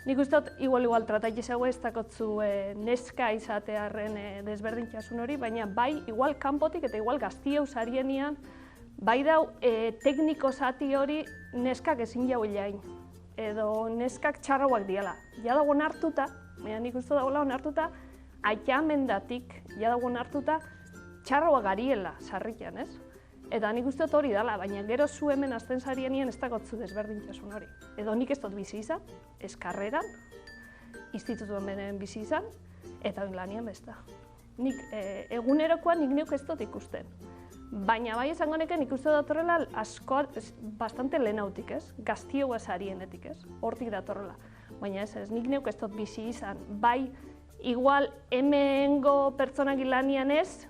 Nik uste dut, igual tratailezago ez dakotzu neska izatearen desberdintasun hori, baina bai, igual kanpotik eta igual gaztieu sarienean, bai dau tekniko zati hori neskak ezin jau ilain, edo neskak txarrauak diala. Ja dago onartuta, baina nik uste dagoela onartuta, aiamendatik, ja dago onartuta, txarrauak gariela sarrikian, ez? Eta nik uste dut hori dela, baina gero zu hemen azten sarienean ez dakotzu desberdintasun hori. Edo nik ez dut bizi izan, ez karreran, institutuan benen bizi izan, eta lanian besta. Nik egunerokoan nik neuk ez dut ikusten. Baina bai esango neken ikuste datorrela asko, bastante lehenautik, ez? Gaztioa sarienetik, ez? Hortik datorrela. Baina ez, nik neuk ez dut bizi izan. Bai, igual hemengo pertsonak lanian ez,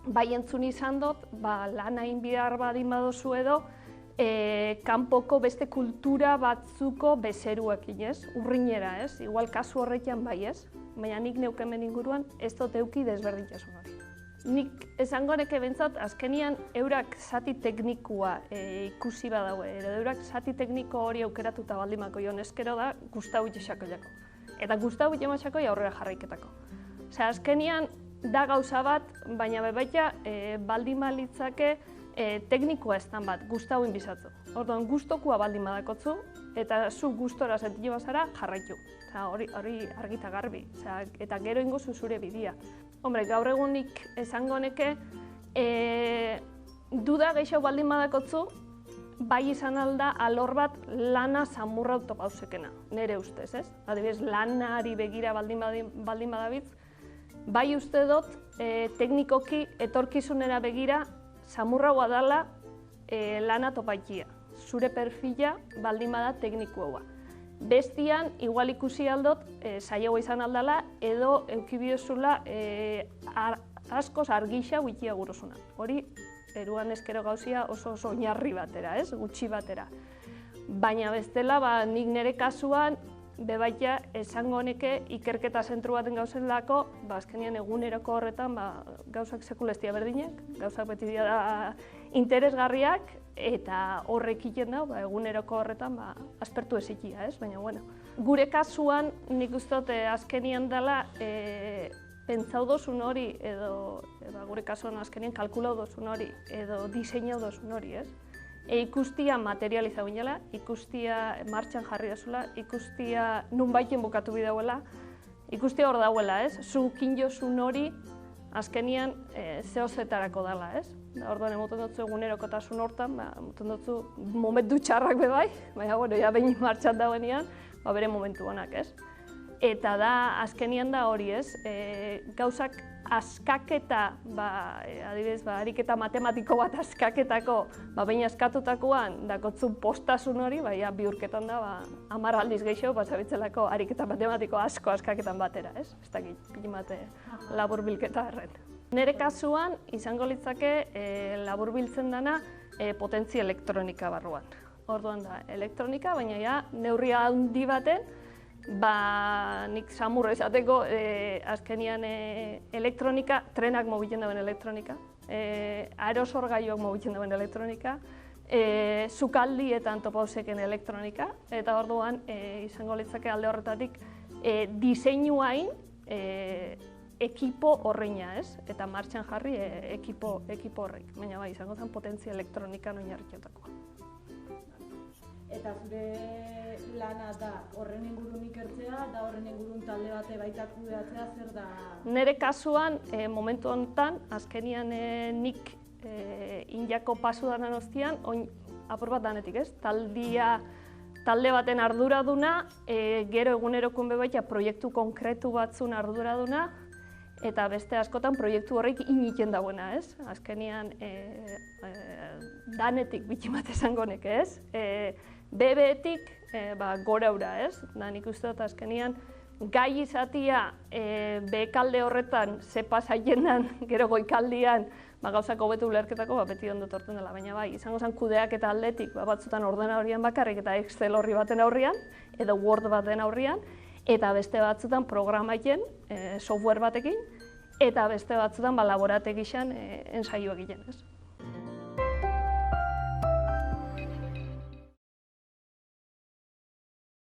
bai entzun izan dut, lan hain bihar badin badozu edo, kanpoko beste kultura batzuko bezeruekin, ez? Urrinera, ez? Igual kasu horretan bai, ez? Baina nik neuk hemen inguruan ez dut euki desberdintasun hori. Nik esango neke bentsat, azkenian eurak zati teknikua ikusi badaue, edo eurak zati tekniko hori aukeratuta baldimako joan eskero da Gustau Itxasakoiako. Eta Gustau Itxasakoi aurrera jarraiketako. Osea, azkenian da gauza bat, baina bebaita baldin balitzake teknikoa estan bat, Gustauin bizatzu. Orduan, gustokua baldin badakotzu, eta zu gustora sentile bazara jarraitu. Hori argita garbi, eta gero ingozu zure bidia. Hombre, gaur egunik esango neke, duda gehiago baldin badakotzu, bai izan alda alor bat lana samurra autopauzekena, nire ustez, ez? Adibidez, lanari begira baldin badabitz, bai uste dut, teknikoki etorkizunera begira, samurraua dela lana topaitia. Zure perfila baldin bada teknikoa. Bestian, igual ikusi aldot, saiagoa izan aldala, edo eukibiozula askoz argisa wikia guruzuna. Hori, eruan eskero gauzia oso oinarri batera, ez? Gutxi batera. Baina bestela, nik nire kasuan, bebaita esango neke ikerketa zentru baten gauzelako, azkenian eguneroko horretan gauzak sekulestia berdinak, gauzak beti dira interesgarriak, eta horrek iten da, eguneroko horretan aspertu ezikia, ez? Baina, bueno. Gure kasuan, nik uste dut azkenian dela pentsau dozun hori, edo gure kasuan azkenian kalkulau dozun hori, edo diseinau dozun hori, ez? Ikustia materializau inela, ikustia martxan jarri dazula, ikustia nunbaiten bukatu bidauela, ikustia hor dauela, ez? Zu kinjozun hori azkenian zehozetarako dela, ez? Orduan emoten dutzu egunerokotasun hortan, emoten dutzu momentu txarrak bebai, baina, bueno, ja behin martxan dauenean, bere momentu honak, ez? Eta da, azkenian da hori, ez? Gauzak askaketa, adibidez, ariketa matematiko bat askaketako, behin askatutakoan, dakotzu postasun hori, bihurketan da, 10 aldiz gehiago, zabitzelako ariketa matematiko asko askaketan batera, ez? Ez dakit, pilimate laburbilketa erren. Nire kasuan, izango litzake laburbiltzen dana potentzia elektronika barruan. Orduan da, elektronika, baina ja, neurria handi baten, nik samurra izateko azkenian elektronika, trenak mobitzen dauen elektronika, aerosorgailuak mobitzen dauen elektronika, sukaldietan topauzeken elektronika, eta orduan izango litzake alde horretatik diseinuain ekipo horreina, ez? Eta martxan jarri ekipo horrek, baina bai, izango zen potentzia elektronikan oinarritutakoa. Eta zure lana da horren ingurun ikertzea, da horren ingurun talde bate baita kudeatzea, zer da? Nire kasuan, momentu honetan, azkenian nik Indiako pasu danan ostian, apur bat danetik, ez? Talde baten arduraduna, gero egunerokun bebaita proiektu konkretu batzun arduraduna, eta beste askotan proiektu horrek initen dagoena, ez? Azkenian danetik bitximat esango neke, ez? BB-etik goraura, ez? Nik uste dut azkenian gai izatia bekalde horretan ze pasaienan, gero goikaldian gauzak hobetu ulerketako beti ondo torten dela, baina bai, izango zen kudeak eta aldetik batzutan ordena horrian bakarrik eta Excel horri baten aurrian, edo Word baten aurrian, eta beste batzutan programaien, software batekin, eta beste batzutan laborategi xan ensaio egiten, ez?